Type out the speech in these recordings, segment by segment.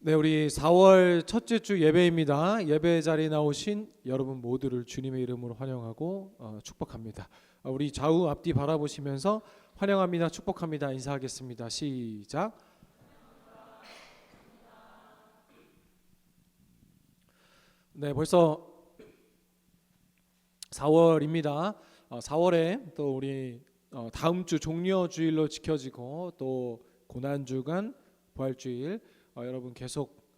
네, 우리 4월 첫째 주 예배입니다. 예배 자리에 나오신 여러분 모두를 주님의 이름으로 환영하고 축복합니다. 우리 좌우 앞뒤 바라보시면서 환영합니다, 축복합니다 인사하겠습니다. 시작. 네, 벌써 4월입니다. 4월에 또 우리 다음 주 종려주일로 지켜지고 또 고난주간 부활주일 여러분 계속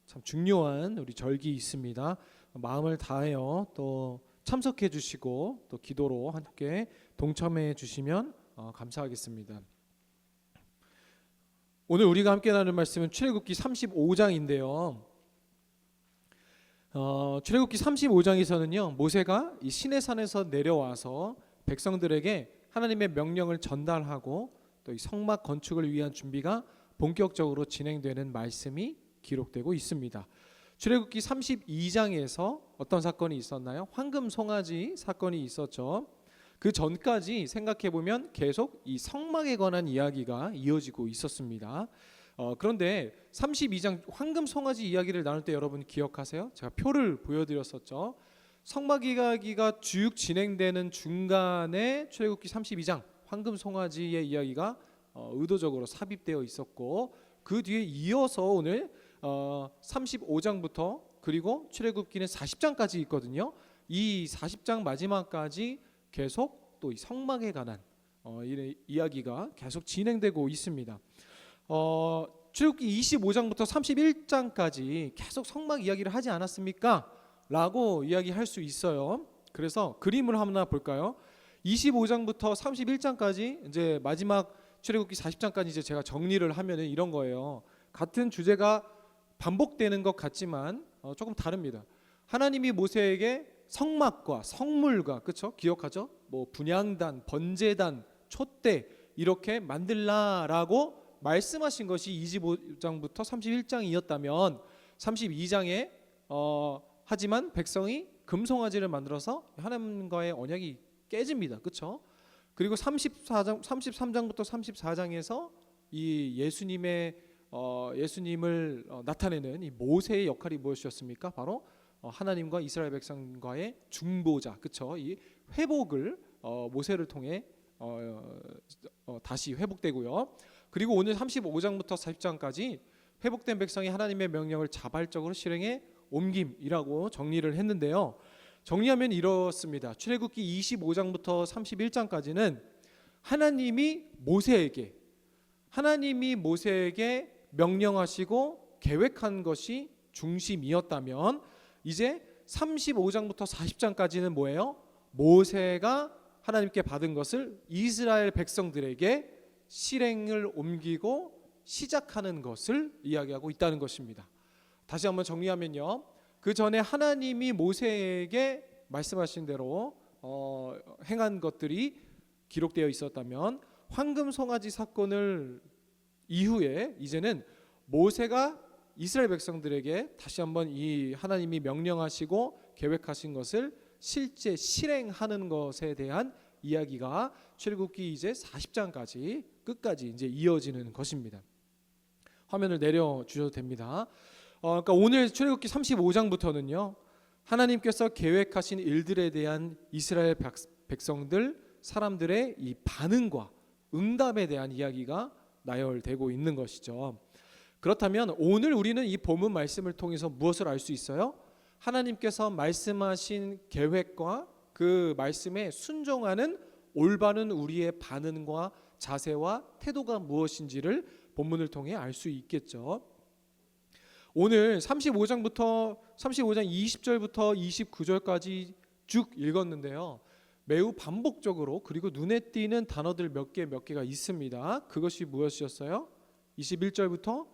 참 중요한 우리 절기 있습니다. 마음을 다하여 또 참석해 주시고 또 기도로 함께 동참해 주시면 감사하겠습니다. 오늘 우리가 함께 나눌 말씀은 출애굽기 35장인데요. 출애굽기 35장에서는요 모세가 이 시내산에서 내려와서 백성들에게 하나님의 명령을 전달하고 또 이 성막 건축을 위한 준비가 본격적으로 진행되는 말씀이 기록되고 있습니다. 출애굽기 32장에서 어떤 사건이 있었나요? 황금 송아지 사건이 있었죠. 그 전까지 생각해 보면 계속 이 성막에 관한 이야기가 이어지고 있었습니다. 그런데 32장 황금 송아지 이야기를 나눌 때 여러분 기억하세요? 제가 표를 보여드렸었죠. 성막 이야기가 쭉 진행되는 중간에 출애굽기 32장 황금 송아지의 이야기가 의도적으로 삽입되어 있었고, 그 뒤에 이어서 오늘 35장부터 그리고 출애굽기는 40장까지 있거든요. 이 40장 마지막까지 계속 또 이 성막에 관한 이야기가 계속 진행되고 있습니다. 출애굽기 25장부터 31장까지 계속 성막 이야기를 하지 않았습니까? 라고 이야기할 수 있어요. 그래서 그림을 하나 볼까요? 25장부터 31장까지 이제 마지막 출애굽기 40장까지 이제 제가 정리를 하면은 이런 거예요. 같은 주제가 반복되는 것 같지만 조금 다릅니다. 하나님이 모세에게 성막과 성물과, 그렇죠? 기억하죠? 뭐 분향단, 번제단, 촛대 이렇게 만들라라고 말씀하신 것이 25장부터 31장이었다면 32장에 하지만 백성이 금송아지를 만들어서 하나님과의 언약이 깨집니다. 그렇죠? 그리고 33장부터 34장에서 이 예수님을 나타내는 이 모세의 역할이 무엇이었습니까? 바로 하나님과 이스라엘 백성과의 중보자, 그렇죠? 이 회복을 모세를 통해 다시 회복되고요. 그리고 오늘 35장부터 40장까지 회복된 백성이 하나님의 명령을 자발적으로 실행해 옮김이라고 정리를 했는데요. 정리하면 이렇습니다. 출애굽기 25장부터 31장까지는 하나님이 모세에게 명령하시고 계획한 것이 중심이었다면, 이제 35장부터 40장까지는 뭐예요? 모세가 하나님께 받은 것을 이스라엘 백성들에게 실행을 옮기고 시작하는 것을 이야기하고 있다는 것입니다. 다시 한번 정리하면요, 그 전에 하나님이 모세에게 말씀하신 대로 행한 것들이 기록되어 있었다면, 황금 송아지 사건을 이후에 이제는 모세가 이스라엘 백성들에게 다시 한번 이 하나님이 명령하시고 계획하신 것을 실제 실행하는 것에 대한 이야기가 출애굽기 이제 40장까지 끝까지 이제 이어지는 것입니다. 화면을 내려 주셔도 됩니다. 그러니까 오늘 출애굽기 35장부터는요 하나님께서 계획하신 일들에 대한 이스라엘 백성들 사람들의 이 반응과 응답에 대한 이야기가 나열되고 있는 것이죠. 그렇다면 오늘 우리는 이 본문 말씀을 통해서 무엇을 알 수 있어요? 하나님께서 말씀하신 계획과 그 말씀에 순종하는 올바른 우리의 반응과 자세와 태도가 무엇인지를 본문을 통해 알 수 있겠죠. 오늘 35장 20절부터 29절까지 쭉 읽었는데요, 매우 반복적으로 그리고 눈에 띄는 단어들 몇 개가 있습니다. 그것이 무엇이었어요? 21절부터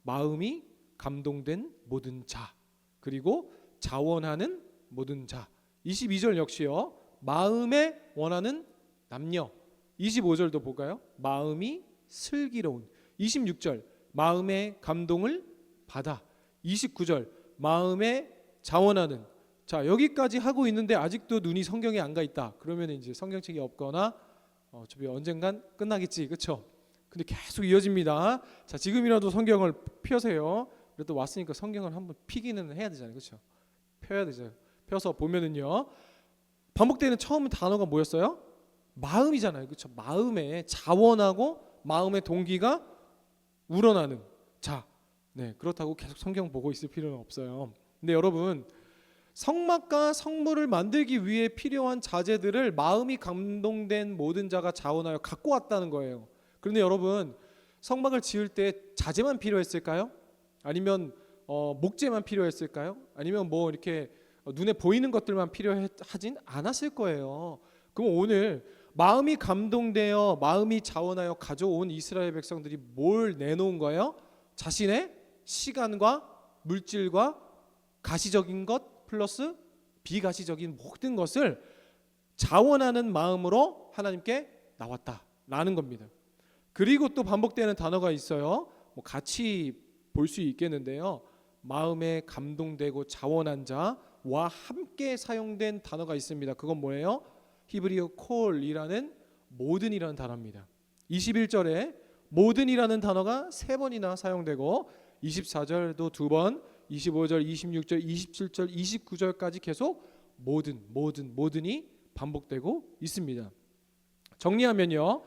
마음이 감동된 모든 자, 그리고 자원하는 모든 자. 22절 역시요, 마음에 원하는 남녀. 25절도 볼까요? 마음이 슬기로운. 26절 마음의 감동을 받아. 29절 마음에 자원하는. 자, 여기까지 하고 있는데 아직도 눈이 성경에 안 가 있다. 그러면 이제 성경책이 없거나 어차피 언젠간 끝나겠지, 그렇죠? 근데 계속 이어집니다. 자, 지금이라도 성경을 펴세요. 그래도 왔으니까 성경을 한번 피기는 해야 되잖아요, 그렇죠? 펴야 되잖아요. 펴서 보면은요, 반복되는 처음 단어가 뭐였어요? 마음이잖아요, 그렇죠? 마음에 자원하고 마음의 동기가 우러나는 자. 네, 그렇다고 계속 성경 보고 있을 필요는 없어요. 근데 여러분, 성막과 성물을 만들기 위해 필요한 자재들을 마음이 감동된 모든 자가 자원하여 갖고 왔다는 거예요. 그런데 여러분, 성막을 지을 때 자재만 필요했을까요? 아니면 목재만 필요했을까요? 아니면 뭐 이렇게 눈에 보이는 것들만 필요하진 않았을 거예요. 그럼 오늘 마음이 감동되어 마음이 자원하여 가져온 이스라엘 백성들이 뭘 내놓은 거예요? 자신의 시간과 물질과 가시적인 것 플러스 비가시적인 모든 것을 자원하는 마음으로 하나님께 나왔다라는 겁니다. 그리고 또 반복되는 단어가 있어요. 뭐 같이 볼 수 있겠는데요. 마음에 감동되고 자원한 자와 함께 사용된 단어가 있습니다. 그건 뭐예요? 히브리어 콜이라는 모든이라는 단어입니다. 21절에 모든이라는 단어가 3번이나 사용되고 24절도 2번, 25절, 26절, 27절, 29절까지 계속 모든이 반복되고 있습니다. 정리하면요,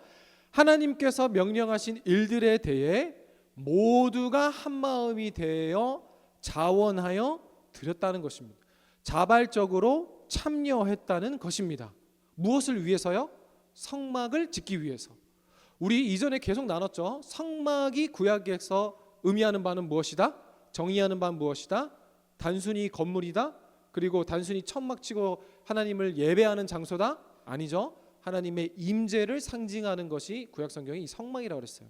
하나님께서 명령하신 일들에 대해 모두가 한마음이 되어 자원하여 드렸다는 것입니다. 자발적으로 참여했다는 것입니다. 무엇을 위해서요? 성막을 짓기 위해서. 우리 이전에 계속 나눴죠. 성막이 구약에서 의미하는 바는 무엇이다? 정의하는 바는 무엇이다? 단순히 건물이다? 그리고 단순히 천막 치고 하나님을 예배하는 장소다? 아니죠. 하나님의 임재를 상징하는 것이 구약 성경이 이 성막이라고 그랬어요.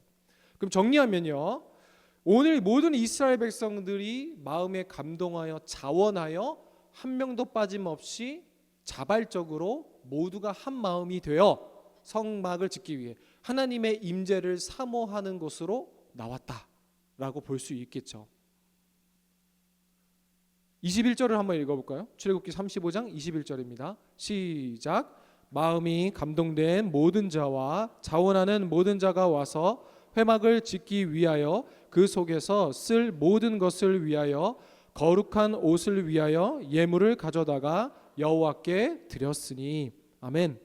그럼 정리하면요, 오늘 모든 이스라엘 백성들이 마음에 감동하여 자원하여 한 명도 빠짐없이 자발적으로 모두가 한 마음이 되어 성막을 짓기 위해 하나님의 임재를 사모하는 곳으로 나왔다라고 볼 수 있겠죠. 21절을 한번 읽어볼까요? 출애굽기 35장 21절입니다. 시작. 마음이 감동된 모든 자와 자원하는 모든 자가 와서 회막을 짓기 위하여 그 속에서 쓸 모든 것을 위하여 거룩한 옷을 위하여 예물을 가져다가 여호와께 드렸으니. 아멘.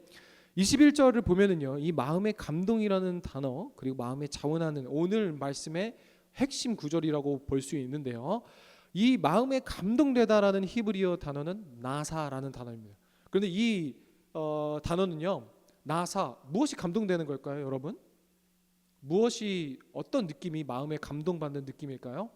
21절을 보면은요, 이 마음의 감동이라는 단어 그리고 마음에 자원하는 오늘 말씀의 핵심 구절이라고 볼 수 있는데요, 이 마음에 감동되다라는 히브리어 단어는 나사라는 단어입니다. 그런데 이 단어는요, 나사, 무엇이 감동되는 걸까요, 여러분? 무엇이 어떤 느낌이 마음에 감동받는 느낌일까요?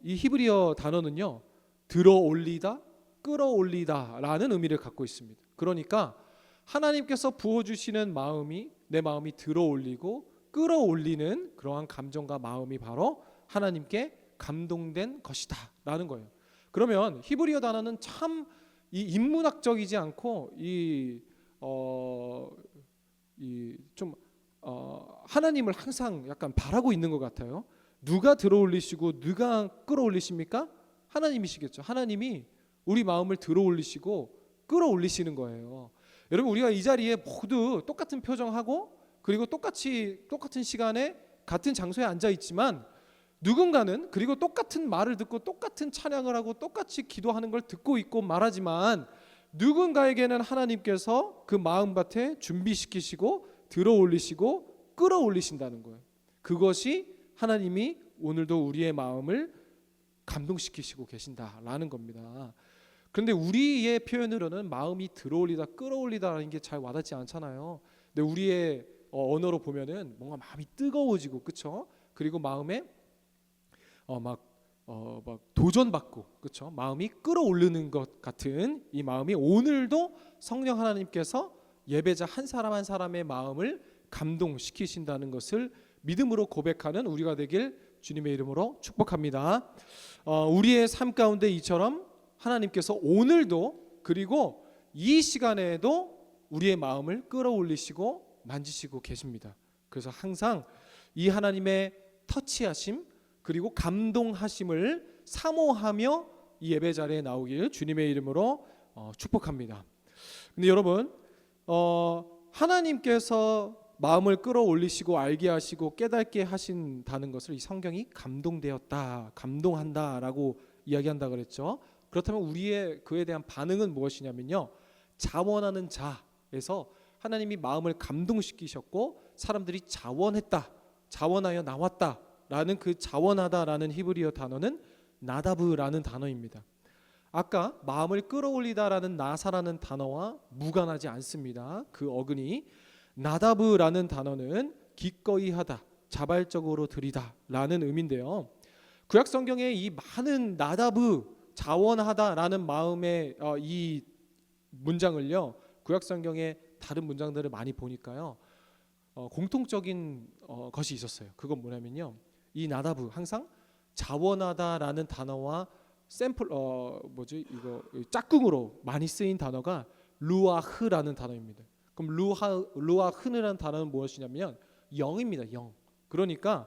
이 히브리어 단어는요, 들어올리다, 끌어올리다라는 의미를 갖고 있습니다. 그러니까 하나님께서 부어주시는 마음이 내 마음이 들어올리고 끌어올리는 그러한 감정과 마음이 바로 하나님께 감동된 것이다 라는 거예요. 그러면 히브리어 단어는 참 이 인문학적이지 않고 하나님을 항상 약간 바라고 있는 것 같아요. 누가 들어올리시고 누가 끌어올리십니까? 하나님이시겠죠. 하나님이 우리 마음을 들어올리시고 끌어올리시는 거예요. 여러분, 우리가 이 자리에 모두 똑같은 표정하고 그리고 똑같은 시간에 같은 장소에 앉아 있지만 누군가는 그리고 똑같은 말을 듣고 똑같은 찬양을 하고 똑같이 기도하는 걸 듣고 있고 말하지만 누군가에게는 하나님께서 그 마음밭에 준비시키시고 들어올리시고 끌어올리신다는 거예요. 그것이 하나님이 오늘도 우리의 마음을 감동시키시고 계신다라는 겁니다. 그런데 우리의 표현으로는 마음이 들어올리다 끌어올리다라는 게 잘 와닿지 않잖아요. 근데 우리의 언어로 보면은 뭔가 마음이 뜨거워지고, 그렇죠? 그리고 마음에 막 도전받고, 그렇죠? 마음이 끌어오르는 것 같은 이 마음이 오늘도 성령 하나님께서 예배자 한 사람 한 사람의 마음을 감동시키신다는 것을 믿음으로 고백하는 우리가 되길 주님의 이름으로 축복합니다. 우리의 삶 가운데 이처럼 하나님께서 오늘도 그리고 이 시간에도 우리의 마음을 끌어올리시고 만지시고 계십니다. 그래서 항상 이 하나님의 터치하심 그리고 감동하심을 사모하며 이 예배 자리에 나오길 주님의 이름으로 축복합니다. 근데 여러분, 하나님께서 마음을 끌어올리시고 알게 하시고 깨닫게 하신다는 것을 이 성경이 감동되었다, 감동한다라고 이야기한다 그랬죠. 그렇다면 우리의 그에 대한 반응은 무엇이냐면요, 자원하는 자에서 하나님이 마음을 감동시키셨고 사람들이 자원했다, 자원하여 나왔다라는 그 자원하다라는 히브리어 단어는 나다브라는 단어입니다. 아까 마음을 끌어올리다라는 나사라는 단어와 무관하지 않습니다. 그 어근이 나다브라는 단어는 기꺼이 하다, 자발적으로 드리다라는 의미인데요. 구약 성경에 이 많은 나다브, 자원하다라는 마음의 이 문장을요, 구약 성경의 다른 문장들을 많이 보니까요, 공통적인 것이 있었어요. 그건 뭐냐면요, 이 나다브 항상 자원하다라는 단어와 샘플 이거 짝꿍으로 많이 쓰인 단어가 루아흐라는 단어입니다. 그럼 루아흐라는 단어는 무엇이냐면 영입니다. 영. 그러니까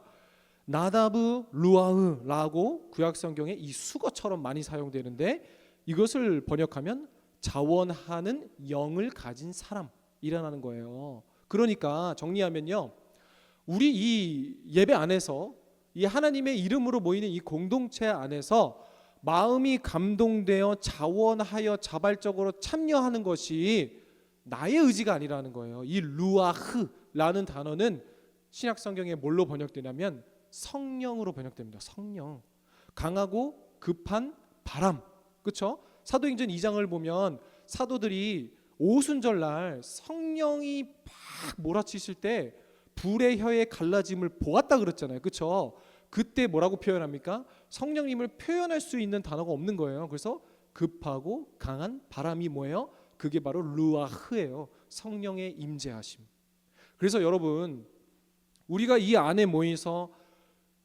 나다브 루아흐라고 구약 성경에 이 수거처럼 많이 사용되는데, 이것을 번역하면 자원하는 영을 가진 사람이라는 거예요. 그러니까 정리하면요, 우리 이 예배 안에서 이 하나님의 이름으로 모이는 이 공동체 안에서 마음이 감동되어 자원하여 자발적으로 참여하는 것이 나의 의지가 아니라는 거예요. 이 루아흐라는 단어는 신약 성경에 뭘로 번역되냐면 성령으로 번역됩니다. 성령. 강하고 급한 바람. 그렇죠? 사도행전 2장을 보면 사도들이 오순절날 성령이 막 몰아치실 때 불의 혀에 갈라짐을 보았다 그랬잖아요. 그렇죠? 그때 뭐라고 표현합니까? 성령님을 표현할 수 있는 단어가 없는 거예요. 그래서 급하고 강한 바람이 뭐예요? 그게 바로 루아흐예요. 성령의 임재하심. 그래서 여러분, 우리가 이 안에 모여서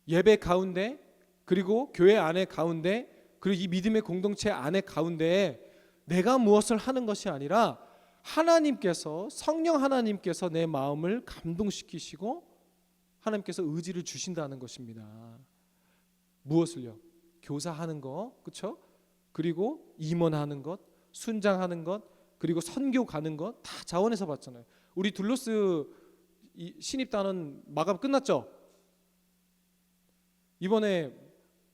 예배 가운데, 그리고 교회 안에 가운데, 그리고 이 믿음의 공동체 안에 가운데 내가 무엇을 하는 것이 아니라 하나님께서, 성령 하나님께서 내 마음을 감동시키시고 하나님께서 의지를 주신다는 것입니다. 무엇을요? 교사하는 거, 그렇죠? 그리고 임원하는 것, 순장하는 것, 그리고 선교 가는 것 다 자원해서 봤잖아요. 우리 둘로스 신입단원 마감 끝났죠? 이번에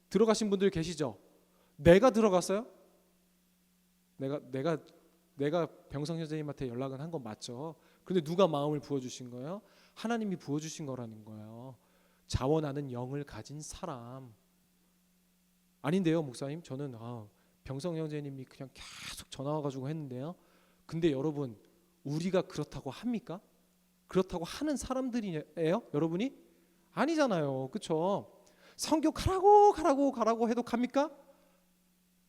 들어가신 분들 계시죠? 내가 들어갔어요? 내가 병성 선생님한테 연락은 한 건 맞죠. 그런데 누가 마음을 부어주신 거예요? 하나님이 부어주신 거라는 거예요. 자원하는 영을 가진 사람. 아닌데요, 목사님? 저는 병성 형제님이 그냥 계속 전화 와가지고 했는데요. 근데 여러분, 우리가 그렇다고 합니까? 그렇다고 하는 사람들이에요? 여러분이? 아니잖아요. 그렇죠? 선교 가라고 해도 갑니까?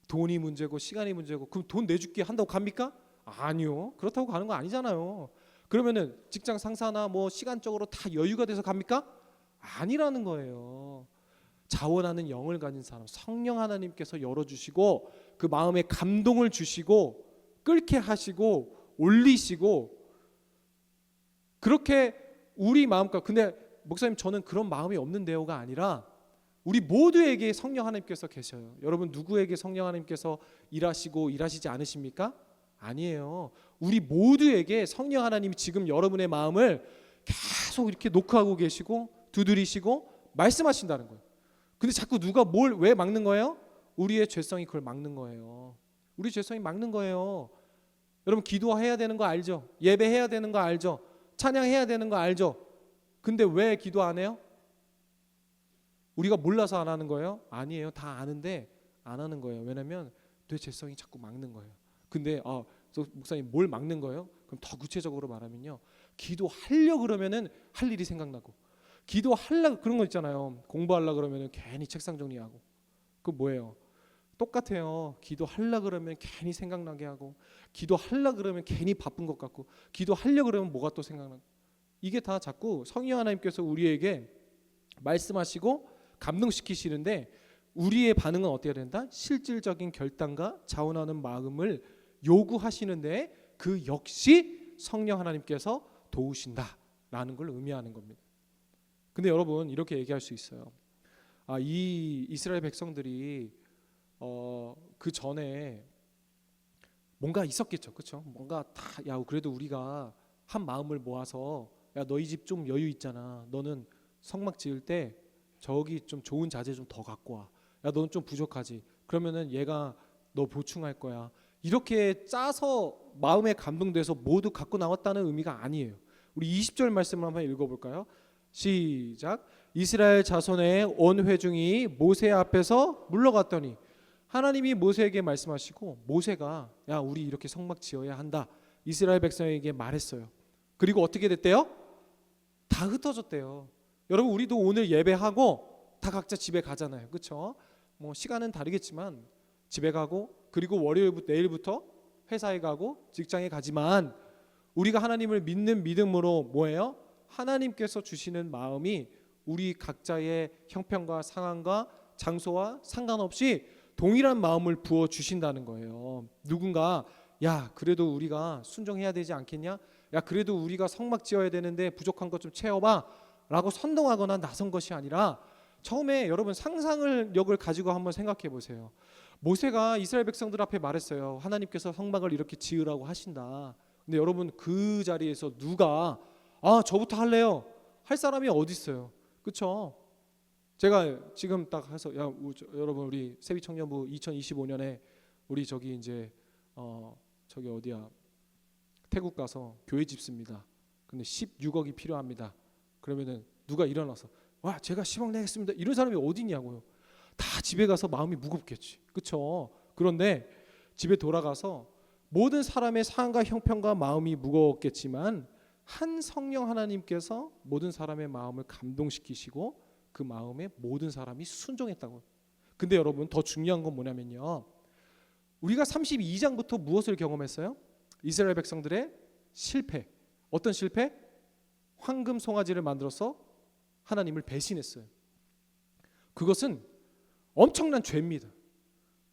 돈이 문제고 시간이 문제고, 그럼 돈 내줄게 한다고 갑니까? 아니요. 그렇다고 가는 거 아니잖아요. 그러면은 직장 상사나 뭐 시간적으로 다 여유가 돼서 갑니까? 아니라는 거예요. 자원하는 영을 가진 사람, 성령 하나님께서 열어주시고 그 마음에 감동을 주시고 끓게 하시고 올리시고, 그렇게 우리 마음과, 근데 목사님 저는 그런 마음이 없는데요가 아니라 우리 모두에게 성령 하나님께서 계셔요. 여러분, 누구에게 성령 하나님께서 일하시고 일하시지 않으십니까? 아니에요. 우리 모두에게 성령 하나님이 지금 여러분의 마음을 계속 이렇게 노크하고 계시고 두드리시고 말씀하신다는 거예요. 근데 자꾸 누가 왜 막는 거예요? 우리의 죄성이 그걸 막는 거예요. 우리 죄성이 막는 거예요. 여러분, 기도해야 되는 거 알죠? 예배해야 되는 거 알죠? 찬양해야 되는 거 알죠? 근데 왜 기도 안 해요? 우리가 몰라서 안 하는 거예요? 아니에요. 다 아는데 안 하는 거예요. 왜냐면 내 죄성이 자꾸 막는 거예요. 근데 목사님 뭘 막는 거예요? 그럼 더 구체적으로 말하면요, 기도하려 그러면은 할 일이 생각나고, 기도하려 그런 거 있잖아요. 공부하려 그러면은 괜히 책상 정리하고. 그 뭐예요? 똑같아요. 기도하려 그러면 괜히 생각나게 하고, 기도하려 그러면 괜히 바쁜 것 같고, 기도하려 그러면 뭐가 또 생각나고. 이게 다 자꾸 성령 하나님께서 우리에게 말씀하시고 감동시키시는데, 우리의 반응은 어떻게 된다? 실질적인 결단과 자원하는 마음을 요구하시는데 그 역시 성령 하나님께서 도우신다라는 걸 의미하는 겁니다. 근데 여러분, 이렇게 얘기할 수 있어요. 이 이스라엘 백성들이 그 전에 뭔가 있었겠죠, 그렇죠? 뭔가 다 그래도 우리가 한 마음을 모아서 야 너희 집 좀 여유 있잖아. 너는 성막 지을 때 저기 좀 좋은 자재 좀 더 갖고 와. 야 너는 좀 부족하지. 그러면은 얘가 너 보충할 거야. 이렇게 짜서 마음에 감동돼서 모두 갖고 나왔다는 의미가 아니에요. 우리 20절 말씀을 한번 읽어볼까요? 시작. 이스라엘 자손의 온 회중이 모세 앞에서 물러갔더니 하나님이 모세에게 말씀하시고 모세가 야 우리 이렇게 성막 지어야 한다. 이스라엘 백성에게 말했어요. 그리고 어떻게 됐대요? 다 흩어졌대요. 여러분 우리도 오늘 예배하고 다 각자 집에 가잖아요. 그렇죠? 뭐 시간은 다르겠지만 집에 가고 그리고 월요일부터 내일부터 회사에 가고 직장에 가지만 우리가 하나님을 믿는 믿음으로 뭐예요? 하나님께서 주시는 마음이 우리 각자의 형편과 상황과 장소와 상관없이 동일한 마음을 부어 주신다는 거예요. 누군가 야 그래도 우리가 순종해야 되지 않겠냐? 야 그래도 우리가 성막 지어야 되는데 부족한 것 좀 채워봐 라고 선동하거나 나선 것이 아니라 처음에 여러분 상상력을 가지고 한번 생각해 보세요. 모세가 이스라엘 백성들 앞에 말했어요. 하나님께서 성막을 이렇게 지으라고 하신다. 근데 여러분 그 자리에서 누가 저부터 할래요 할 사람이 어디 있어요? 그렇죠? 제가 지금 딱 해서 여러분 우리 세비청년부 2025년에 우리 저기 이제 저기 어디야 태국 가서 교회 집습니다. 근데 16억이 필요합니다. 그러면은 누가 일어나서 와 제가 10억 내겠습니다. 이런 사람이 어디 있냐고요. 다 집에 가서 마음이 무겁겠지. 그렇죠? 그런데 집에 돌아가서 모든 사람의 상황과 형편과 마음이 무거웠겠지만 한 성령 하나님께서 모든 사람의 마음을 감동시키시고 그 마음에 모든 사람이 순종했다고. 근데 여러분 더 중요한 건 뭐냐면요. 우리가 32장부터 무엇을 경험했어요? 이스라엘 백성들의 실패. 어떤 실패? 황금 송아지를 만들어서 하나님을 배신했어요. 그것은 엄청난 죄입니다.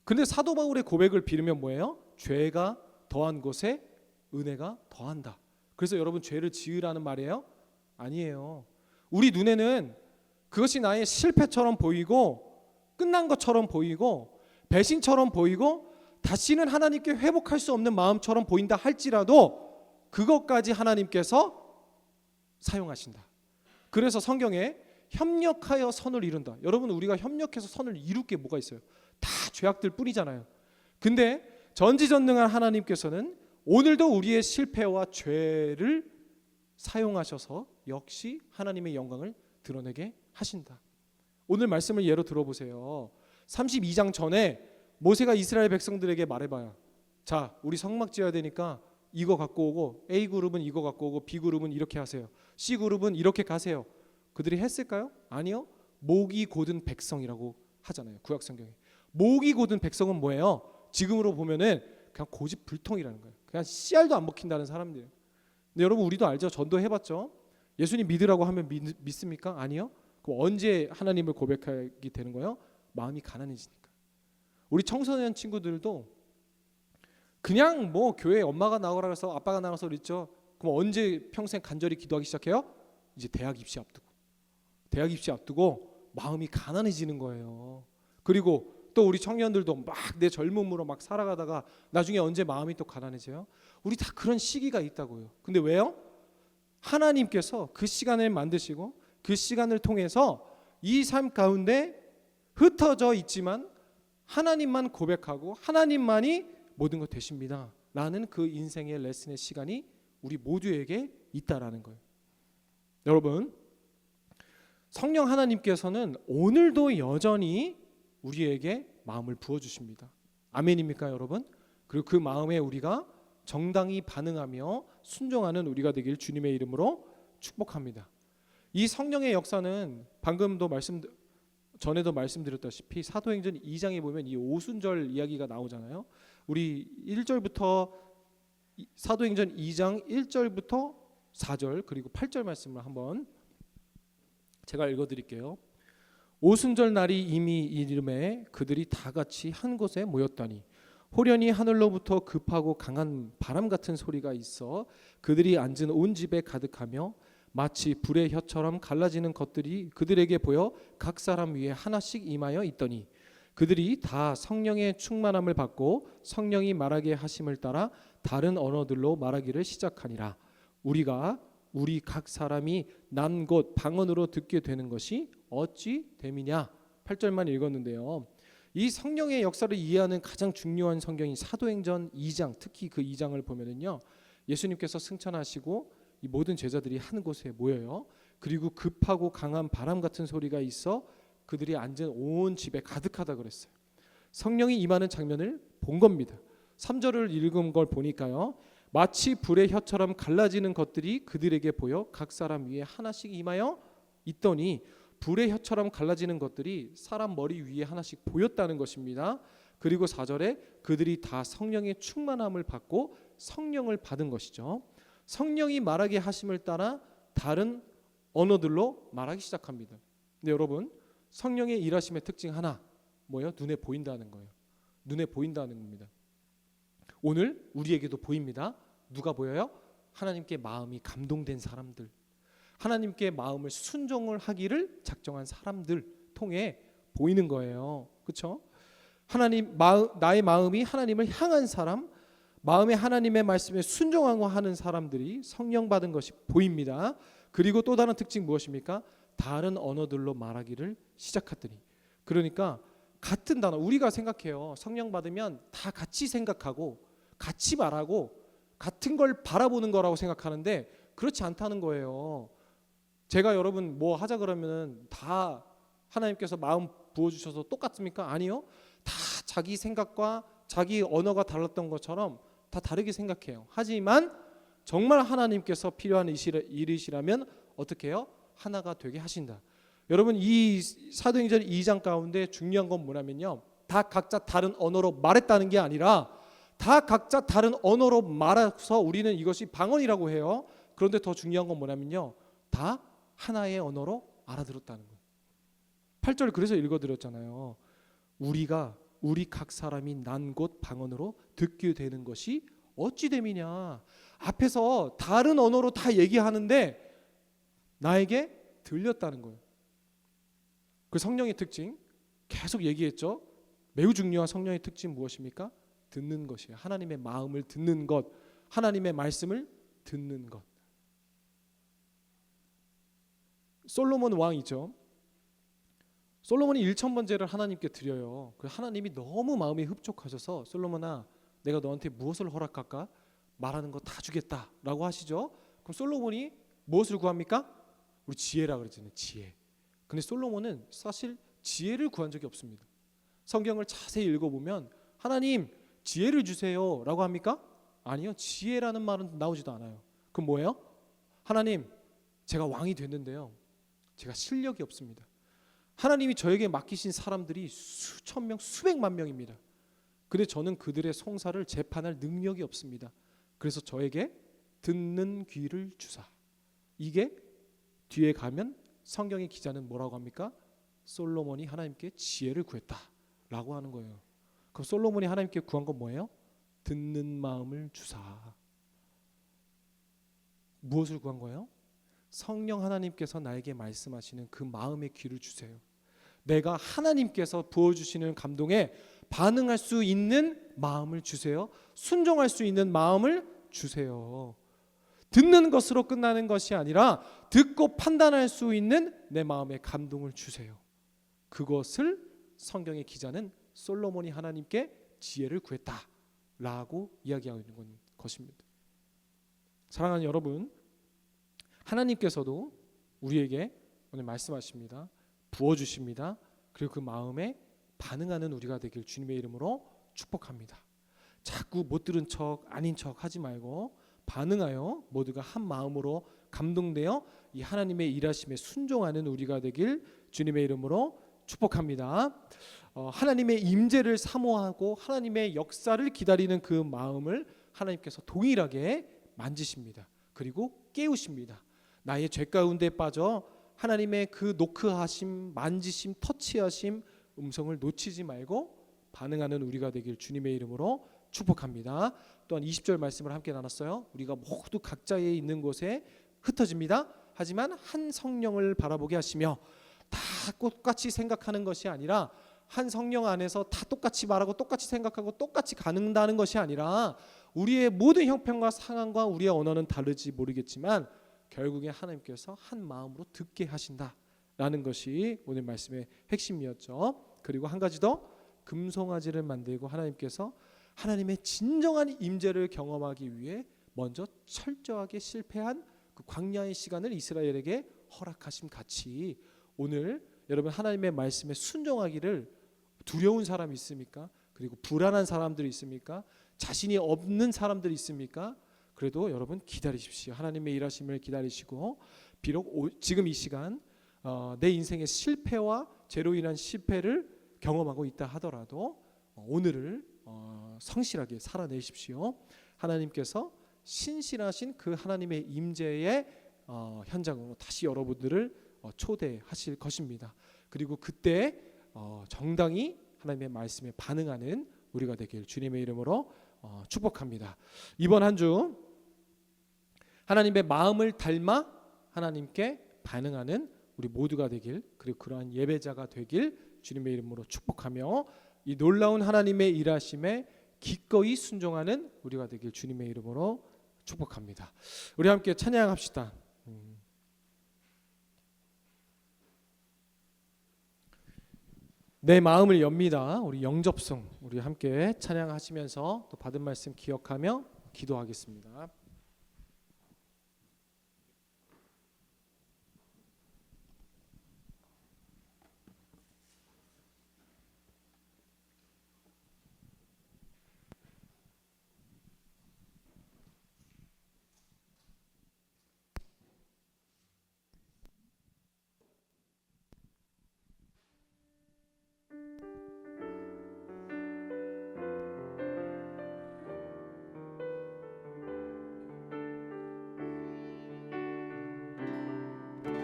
근데 사도 바울의 고백을 빌으면 뭐예요? 죄가 더한 곳에 은혜가 더한다. 그래서 여러분 죄를 지으라는 말이에요? 아니에요. 우리 눈에는 그것이 나의 실패처럼 보이고 끝난 것처럼 보이고 배신처럼 보이고 다시는 하나님께 회복할 수 없는 마음처럼 보인다 할지라도 그것까지 하나님께서 사용하신다. 그래서 성경에 협력하여 선을 이룬다. 여러분 우리가 협력해서 선을 이룰 게 뭐가 있어요? 다 죄악들 뿐이잖아요. 근데 전지전능한 하나님께서는 오늘도 우리의 실패와 죄를 사용하셔서 역시 하나님의 영광을 드러내게 하신다. 오늘 말씀을 예로 들어보세요. 32장 전에 모세가 이스라엘 백성들에게 말해봐요. 자 우리 성막 지어야 되니까 이거 갖고 오고 A그룹은 이거 갖고 오고 B그룹은 이렇게 하세요. C그룹은 이렇게 가세요. 그들이 했을까요? 아니요. 목이 곧은 백성이라고 하잖아요. 구약성경에. 목이 곧은 백성은 뭐예요? 지금으로 보면은 그냥 고집불통이라는 거예요. 그냥 씨알도 안 먹힌다는 사람들. 근데 여러분 우리도 알죠? 전도 해봤죠? 예수님 믿으라고 하면 믿습니까? 아니요. 그럼 언제 하나님을 고백하게 되는 거예요? 마음이 가난해지니까. 우리 청소년 친구들도 그냥 뭐 교회 엄마가 나오라 해서 아빠가 나가서 그랬죠. 그럼 언제 평생 간절히 기도하기 시작해요? 이제 대학 입시 앞두고 마음이 가난해지는 거예요. 그리고 또 우리 청년들도 막 내 젊음으로 막 살아가다가 나중에 언제 마음이 또 가난해져요? 우리 다 그런 시기가 있다고요. 근데 왜요? 하나님께서 그 시간을 만드시고 그 시간을 통해서 이 삶 가운데 흩어져 있지만 하나님만 고백하고 하나님만이 모든 것 되십니다 라는 그 인생의 레슨의 시간이 우리 모두에게 있다라는 거예요. 여러분 성령 하나님께서는 오늘도 여전히 우리에게 마음을 부어주십니다. 아멘입니까 여러분? 그리고 그 마음에 우리가 정당히 반응하며 순종하는 우리가 되길 주님의 이름으로 축복합니다. 이 성령의 역사는 전에도 말씀드렸다시피 사도행전 2장에 보면 이 오순절 이야기가 나오잖아요. 우리 1절부터 사도행전 2장 1절부터 4절 그리고 8절 말씀을 한번 제가 읽어드릴게요. 오순절 날이 이미 이름에 그들이 다 같이 한 곳에 모였더니 호련히 하늘로부터 급하고 강한 바람 같은 소리가 있어 그들이 앉은 온 집에 가득하며 마치 불의 혀처럼 갈라지는 것들이 그들에게 보여 각 사람 위에 하나씩 임하여 있더니 그들이 다 성령의 충만함을 받고 성령이 말하게 하심을 따라 다른 언어들로 말하기를 시작하니라. 우리가 우리 각 사람이 난 곳 방언으로 듣게 되는 것이 어찌 됨이냐. 8절만 읽었는데요. 이 성령의 역사를 이해하는 가장 중요한 성경인 사도행전 2장, 특히 그 2장을 보면은요, 예수님께서 승천하시고 이 모든 제자들이 한 곳에 모여요. 그리고 급하고 강한 바람 같은 소리가 있어 그들이 앉은 온 집에 가득하다 그랬어요. 성령이 임하는 장면을 본 겁니다. 3절을 읽은 걸 보니까요, 마치 불의 혀처럼 갈라지는 것들이 그들에게 보여 각 사람 위에 하나씩 임하여 있더니 불의 혀처럼 갈라지는 것들이 사람 머리 위에 하나씩 보였다는 것입니다. 그리고 4절에 그들이 다 성령의 충만함을 받고 성령을 받은 것이죠. 성령이 말하게 하심을 따라 다른 언어들로 말하기 시작합니다. 근데 여러분, 성령의 일하심의 특징 하나, 뭐예요? 눈에 보인다는 거예요. 눈에 보인다는 겁니다. 오늘 우리에게도 보입니다. 누가 보여요? 하나님께 마음이 감동된 사람들, 하나님께 마음을 순종을 하기를 작정한 사람들 통해 보이는 거예요. 그렇죠? 나의 마음이 하나님을 향한 사람, 마음에 하나님의 말씀에 순종하고 하는 사람들이 성령 받은 것이 보입니다. 그리고 또 다른 특징 무엇입니까? 다른 언어들로 말하기를 시작하더니. 그러니까 같은 단어, 우리가 생각해요. 성령 받으면 다 같이 생각하고 같이 말하고 같은 걸 바라보는 거라고 생각하는데 그렇지 않다는 거예요. 제가 여러분 뭐 하자 그러면 다 하나님께서 마음 부어주셔서 똑같습니까? 아니요. 다 자기 생각과 자기 언어가 달랐던 것처럼 다 다르게 생각해요. 하지만 정말 하나님께서 필요한 일이시라면 어떻게 해요? 하나가 되게 하신다. 여러분, 이 사도행전 2장 가운데 중요한 건 뭐냐면요, 다 각자 다른 언어로 말했다는 게 아니라 다 각자 다른 언어로 말해서 우리는 이것이 방언이라고 해요. 그런데 더 중요한 건 뭐냐면요, 다 하나의 언어로 알아들었다는 거예요. 8절 그래서 읽어드렸잖아요. 우리 각 사람이 난 곳 방언으로 듣게 되는 것이 어찌 됨이냐. 앞에서 다른 언어로 다 얘기하는데 나에게 들렸다는 거예요. 그 성령의 특징 계속 얘기했죠. 매우 중요한 성령의 특징 무엇입니까? 듣는 것이에요. 하나님의 마음을 듣는 것, 하나님의 말씀을 듣는 것. 솔로몬 왕이죠. 솔로몬이 1,000번제를 하나님께 드려요. 그 하나님이 너무 마음이 흡족하셔서 솔로몬아, 내가 너한테 무엇을 허락할까? 말하는 거 다 주겠다라고 하시죠. 그럼 솔로몬이 무엇을 구합니까? 우리 지혜라 그러잖아요. 지혜. 근데 솔로몬은 사실 지혜를 구한 적이 없습니다. 성경을 자세히 읽어보면 하나님 지혜를 주세요 라고 합니까? 아니요. 지혜라는 말은 나오지도 않아요. 그럼 뭐예요? 하나님, 제가 왕이 됐는데요, 제가 실력이 없습니다. 하나님이 저에게 맡기신 사람들이 수천 명, 수백만 명입니다. 근데 저는 그들의 송사를 재판할 능력이 없습니다. 그래서 저에게 듣는 귀를 주사. 이게 뒤에 가면 성경의 기자는 뭐라고 합니까? 솔로몬이 하나님께 지혜를 구했다라고 하는 거예요. 그럼 솔로몬이 하나님께 구한 건 뭐예요? 듣는 마음을 주사. 무엇을 구한 거예요? 성령 하나님께서 나에게 말씀하시는 그 마음의 귀를 주세요. 내가 하나님께서 부어주시는 감동에 반응할 수 있는 마음을 주세요. 순종할 수 있는 마음을 주세요. 듣는 것으로 끝나는 것이 아니라 듣고 판단할 수 있는 내 마음의 감동을 주세요. 그것을 성경의 기자는 솔로몬이 하나님께 지혜를 구했다라고 이야기하고 있는 것입니다. 사랑하는 여러분, 하나님께서도 우리에게 오늘 말씀하십니다. 부어주십니다. 그리고 그 마음에 반응하는 우리가 되길 주님의 이름으로 축복합니다. 자꾸 못 들은 척 아닌 척 하지 말고 반응하여 모두가 한 마음으로 감동되어 이 하나님의 일하심에 순종하는 우리가 되길 주님의 이름으로 축복합니다. 하나님의 임재를 사모하고 하나님의 역사를 기다리는 그 마음을 하나님께서 동일하게 만지십니다. 그리고 깨우십니다. 나의 죄 가운데 빠져 하나님의 그 노크하심, 만지심, 터치하심 음성을 놓치지 말고 반응하는 우리가 되길 주님의 이름으로 축복합니다. 또한 20절 말씀을 함께 나눴어요. 우리가 모두 각자의 있는 곳에 흩어집니다. 하지만 한 성령을 바라보게 하시며, 다 똑같이 생각하는 것이 아니라 한 성령 안에서 다 똑같이 말하고 똑같이 생각하고 똑같이 가는다는 것이 아니라 우리의 모든 형편과 상황과 우리의 언어는 다르지 모르겠지만 결국에 하나님께서 한 마음으로 듣게 하신다라는 것이 오늘 말씀의 핵심이었죠. 그리고 한 가지 더, 금송아지를 만들고 하나님께서 하나님의 진정한 임재를 경험하기 위해 먼저 철저하게 실패한 그 광야의 시간을 이스라엘에게 허락하심 같이, 오늘 여러분 하나님의 말씀에 순종하기를 두려운 사람이 있습니까? 그리고 불안한 사람들이 있습니까? 자신이 없는 사람들이 있습니까? 그래도 여러분 기다리십시오. 하나님의 일하심을 기다리시고, 비록 지금 이 시간 내 인생의 실패와 죄로 인한 실패를 경험하고 있다 하더라도 오늘을 성실하게 살아내십시오. 하나님께서 신실하신 그 하나님의 임재의 현장으로 다시 여러분들을 초대하실 것입니다. 그리고 그때 정당히 하나님의 말씀에 반응하는 우리가 되길 주님의 이름으로 축복합니다. 이번 한 주 하나님의 마음을 닮아 하나님께 반응하는 우리 모두가 되길, 그리고 그러한 예배자가 되길 주님의 이름으로 축복하며, 이 놀라운 하나님의 일하심에 기꺼이 순종하는 우리가 되길 주님의 이름으로 축복합니다. 우리 함께 찬양합시다. 내 마음을 엽니다. 우리 영접성, 우리 함께 찬양하시면서 또 받은 말씀 기억하며 기도하겠습니다.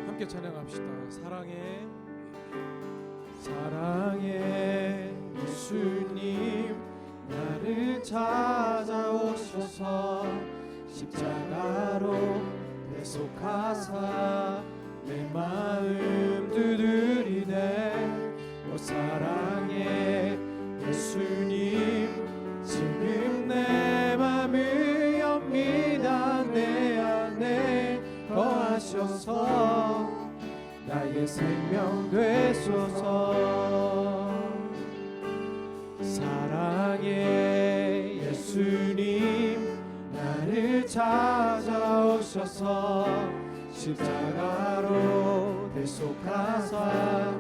함께 찬양합시다. 사랑해 사랑해 예수님, 나를 찾아오셔서 십자가로 대속하사 내 마음 두드리네. 오 사랑해 예수님, 지금 내 맘을 엽니다. 내 안에 거하셔서 나의 생명 되소서. 사랑해 예수님, 나를 찾아오셔서 십자가로 대속하사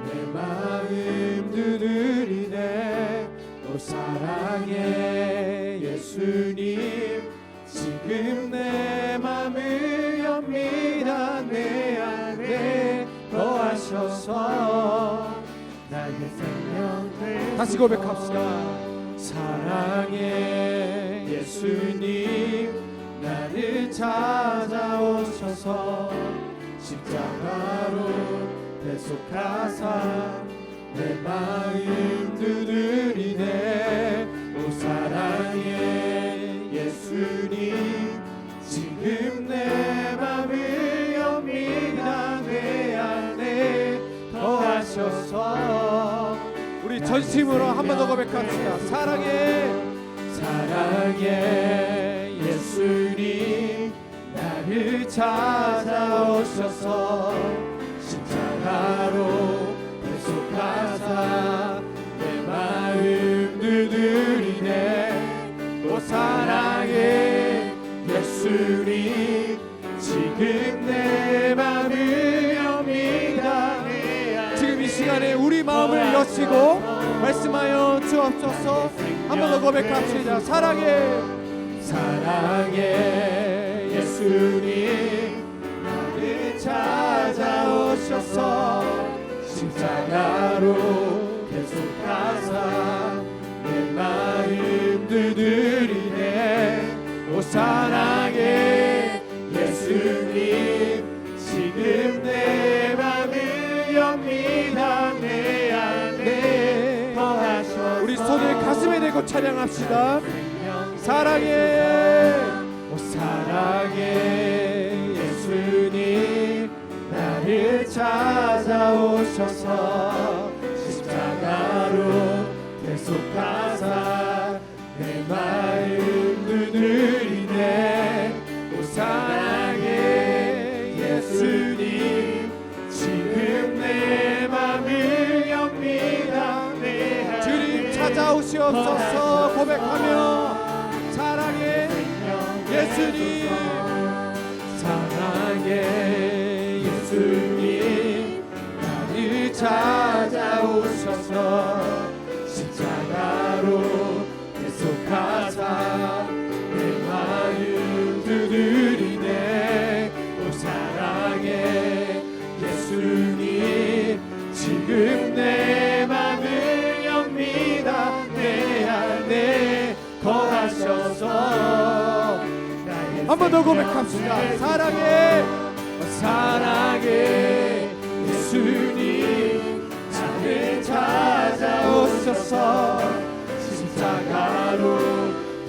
내 마음 두드리네. 오 사랑해 예수님, 지금 내 맘을 엽니다. 내 안에 거하셔서 나의 생명 되소서. 다시 고백합시다. 사랑해 예수님, 나를 찾아오셔서 십자가로 대속하사 내 마음 두드리네. 오 사랑해 예수님, 지금 내 맘을 엽니다. 내 안에 거하셔서. 우리 전심으로 한 번 더 고백합시다. 사랑해 사랑해 예수님, 나를 찾아오셔서 십자가로 대속하사 내 마음 두드리네. 오 사랑해 예수님, 지금 내 맘을 엽니다. 지금 이 시간에 우리 마음을 여시고 말씀하여 주옵소서. 한 번 더 고백합시다. 사랑해 사랑해 예수님, 나를 찾아오셔서 십자가로 계속하사 내 마음 두드리네. 오 사랑해 예수님, 지금 내 맘을 엽니다. 내 안에 거하셔서. 우리 손을 가슴에 대고 찬양합시다. 사랑해 오 사랑해 예수님, 나를 찾아오셔서 십자가로 대속하사 내 마음 두드리네. 오 사랑해 찾아오시옵소서 고백하며 사랑해 예수님, 사랑해 예수님, 나를 찾아오셔서 십자가로 대속하사 내 마음 두드리네. 오 사랑해 예수님, 지금 내 맘을 엽니다. 내 안에 거하셔서 한 번 더 고백합시다. 사랑해 사랑해 예수님, 나를 찾아오셔서 십자가로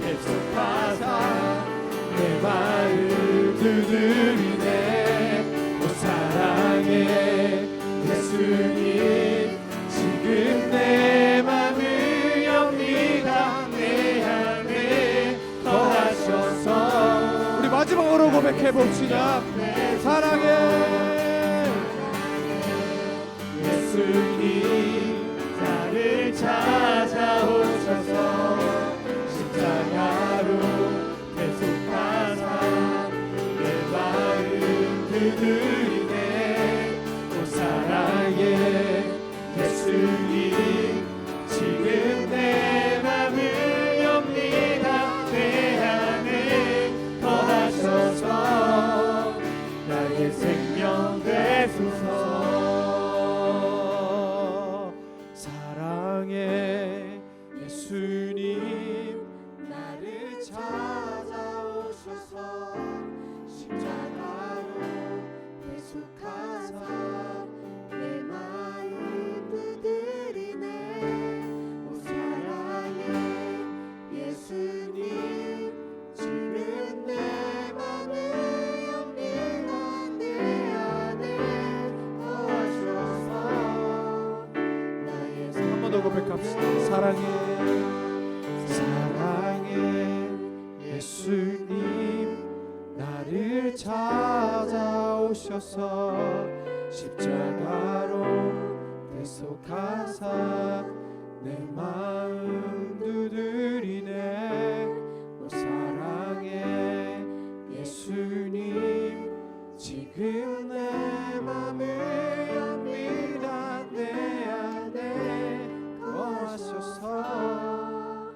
대속하사 내 마음 두드리네. 오 사랑해 예수님, 지금 내 맘을 엽니다. 내 안에 거하셔서 우리 마지막으로 고백해 봅시다. 사랑해 예수님, 나를 찾아오셔서 십자가로 대속하사 내 마음 두드리네. 오 사랑해 예수님, 지금 내 맘을 엽니다. 내 안에 거하셔서 나의 생명 되소서. 사랑해 예수님, 나를 찾아오셔서 십자가로 대속하사 내 마음 두드리네. 오 사랑해 예수님, 지금 내 맘을 엽니다. 내 안에 거하셔서 나의 한 번 더 고백합시다. 사랑해 사랑해 예수님, 나를 찾아오셔서 십자가로 대속하사 내 마음 두드리네. 오 사랑해 예수님, 지금 내 맘을 엽니다. 내 안에 거하셔서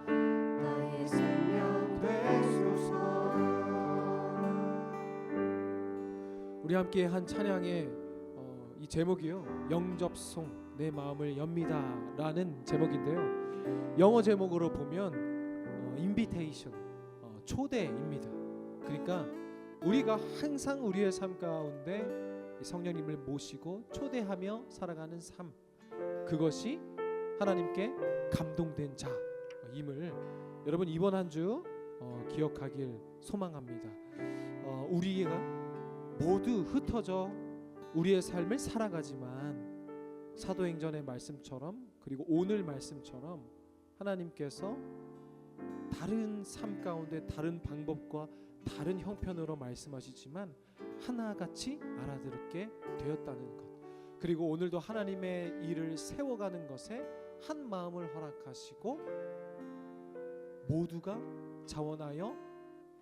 나의 생명 되소서. 우리 함께 한 찬양의 이 제목이요, 영접송 내 마음을 엽니다 라는 제목인데요, 영어 제목으로 보면 invitation, 초대입니다. 그러니까 우리가 항상 우리의 삶 가운데 성령님을 모시고 초대하며 살아가는 삶, 그것이 하나님께 감동된 자임을 여러분 이번 한 주 기억하길 소망합니다. 우리가 모두 흩어져 우리의 삶을 살아가지만 사도행전의 말씀처럼, 그리고 오늘 말씀처럼 하나님께서 다른 삶 가운데 다른 방법과 다른 형편으로 말씀하시지만 하나같이 알아듣게 되었다는 것, 그리고 오늘도 하나님의 일을 세워가는 것에 한 마음을 허락하시고 모두가 자원하여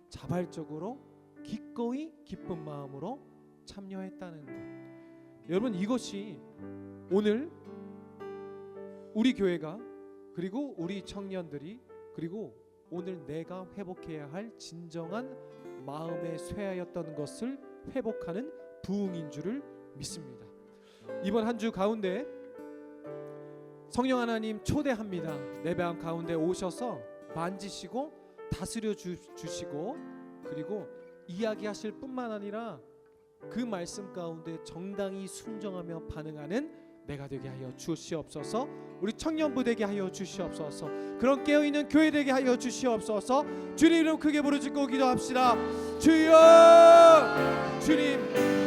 자발적으로 기꺼이 기쁜 마음으로 참여했다는 것. 여러분, 이것이 오늘 우리 교회가, 그리고 우리 청년들이, 그리고 오늘 내가 회복해야 할 진정한 마음의 쇠하였던 것을 회복하는 부흥인 줄을 믿습니다. 이번 한 주 가운데 성령 하나님 초대합니다. 예배함 가운데 오셔서 만지시고 다스려 주시고, 그리고 이야기하실 뿐만 아니라 그 말씀 가운데 정당히 순종하며 반응하는 내가 되게 하여 주시옵소서. 우리 청년부 되게 하여 주시옵소서. 그런 깨어있는 교회 되게 하여 주시옵소서. 주님 이름 크게 부르짖고 기도합시다. 주여, 주님,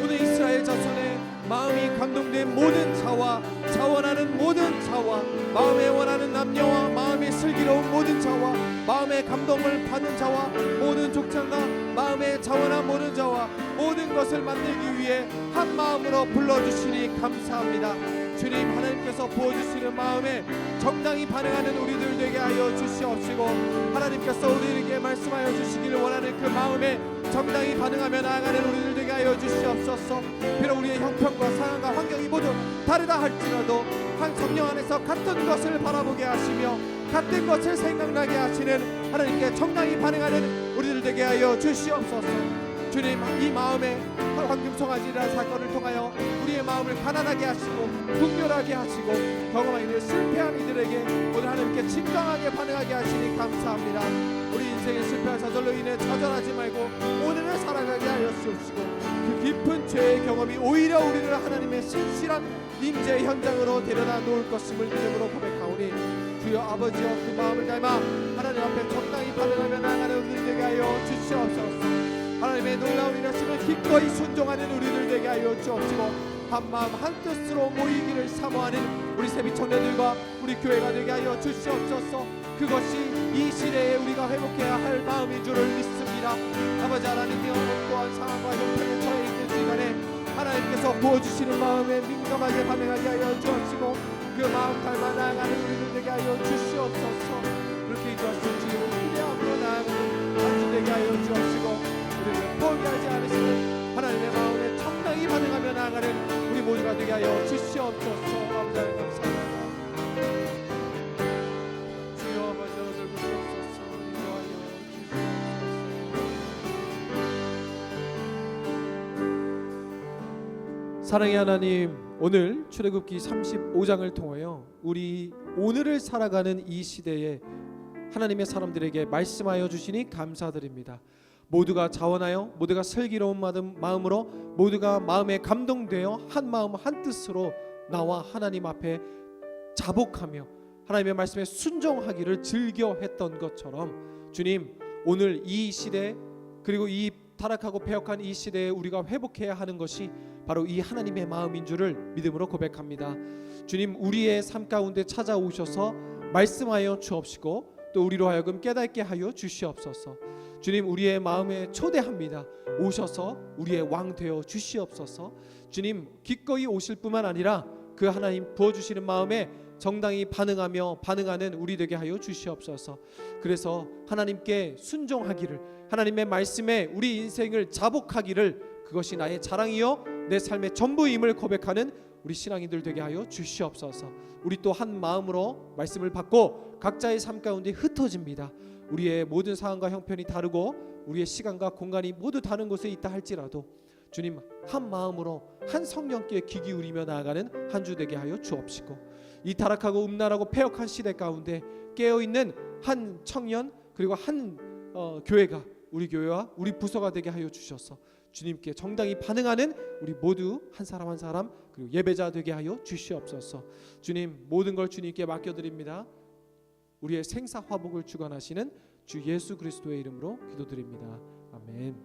오늘 이스라엘 자손의 마음이 감동된 모든 자와 자원하는 모든 자와 마음에 원하는 남녀와 마음이 슬기로운 모든 자와 마음의 감동을 받는 자와 모든 족장과 마음에 자원한 모든 자와 모든 것을 만들기 위해 한 마음으로 불러주시니 감사합니다. 주님, 하나님께서 부어주시는 마음에 정당히 반응하는 우리들 되게 하여 주시옵시고, 하나님께서 우리에게 말씀하여 주시기를 원하는 그 마음에 정당히 반응하며 나아가는 우리들 되게 하여 주시옵소서. 비록 우리의 형편과 상황과 환경이 모두 다르다 할지라도 한 성령 안에서 같은 것을 바라보게 하시며 같은 것을 생각나게 하시는 하나님께 정당히 반응하는 우리들 되게 하여 주시옵소서. 주님, 이 마음에 황금송아지라는 사건을 통하여 우리의 마음을 가난하게 하시고 분별하게 하시고 경험하기를 실패한 이들에게 오늘 하나님께 진정하게 반응하게 하시니 감사합니다. 우리 인생의 실패한 사절로 인해 좌절하지 말고 오늘을 살아가게 하여 주시고, 그 깊은 죄의 경험이 오히려 우리를 하나님의 신실한 임재 현장으로 데려다 놓을 것임을 믿음으로 고백하오니, 주여 아버지여 그 마음을 닮아 하나님 앞에 적당히 반응하며 나아가는 우리들 되게 하여 주시옵소서. 하나님의 놀라운 일하심을 기꺼이 순종하는 우리들 되게 하여 주옵시고, 한마음 한뜻으로 모이기를 사모하는 우리 세비 청년들과 우리 교회가 되게 하여 주시옵소서. 그것이 이 시대에 우리가 회복해야 할 마음인 줄을 믿습니다. 아버지 하나님이여, 어떠한 상황과 형편에 처해 있는 시간에 하나님께서 부어주시는 마음에 민감하게 반응하게 하여 주옵시고, 그 마음 닮아 나아가는 우리들 되게 하여 주시옵소서. 그렇게 인도하시지 기대하며 나아가는 한주 되게 하여 주옵시고, 우리를 포기하지 않으시는 하나님의 마음에 정당히 반응하며 나아가는 우리 모두가 되게 하여 주시옵소서. 아버지 하나님 감사합니다. 주여 아버지 오늘 부시옵소서. 인도하여 주시옵소서. 사랑의 하나님, 오늘 출애굽기 35장을 통하여 우리 오늘을 살아가는 이 시대에 하나님의 사람들에게 말씀하여 주시니 감사드립니다. 모두가 자원하여 모두가 슬기로운 마음으로 모두가 마음에 감동되어 한 마음 한 뜻으로 나와 하나님 앞에 자복하며 하나님의 말씀에 순종하기를 즐겨 했던 것처럼, 주님, 오늘 이 시대 그리고 이 타락하고 패역한 이 시대에 우리가 회복해야 하는 것이 바로 이 하나님의 마음인 줄을 믿음으로 고백합니다. 주님, 우리의 삶 가운데 찾아오셔서 말씀하여 주옵시고 또 우리로 하여금 깨닫게 하여 주시옵소서. 주님, 우리의 마음에 초대합니다. 오셔서 우리의 왕 되어 주시옵소서. 주님, 기꺼이 오실 뿐만 아니라 그 하나님 부어주시는 마음에 정당히 반응하는 우리 되게 하여 주시옵소서. 그래서 하나님께 순종하기를, 하나님의 말씀에 우리 인생을 자복하기를, 그것이 나의 자랑이요 내 삶의 전부임을 고백하는 우리 신앙인들 되게 하여 주시옵소서. 우리 또 한 마음으로 말씀을 받고 각자의 삶 가운데 흩어집니다. 우리의 모든 상황과 형편이 다르고 우리의 시간과 공간이 모두 다른 곳에 있다 할지라도 주님, 한 마음으로 한 성령께 귀 기울이며 나아가는 한 주 되게 하여 주옵시고, 이 타락하고 음란하고 패역한 시대 가운데 깨어있는 한 청년 그리고 한 교회가 우리 교회와 우리 부서가 되게 하여 주셔서 주님께 정당히 반응하는 우리 모두 한 사람 한 사람 그리고 예배자 되게 하여 주시옵소서. 주님, 모든 걸 주님께 맡겨드립니다. 우리의 생사 화복을 주관하시는 주 예수 그리스도의 이름으로 기도드립니다. 아멘.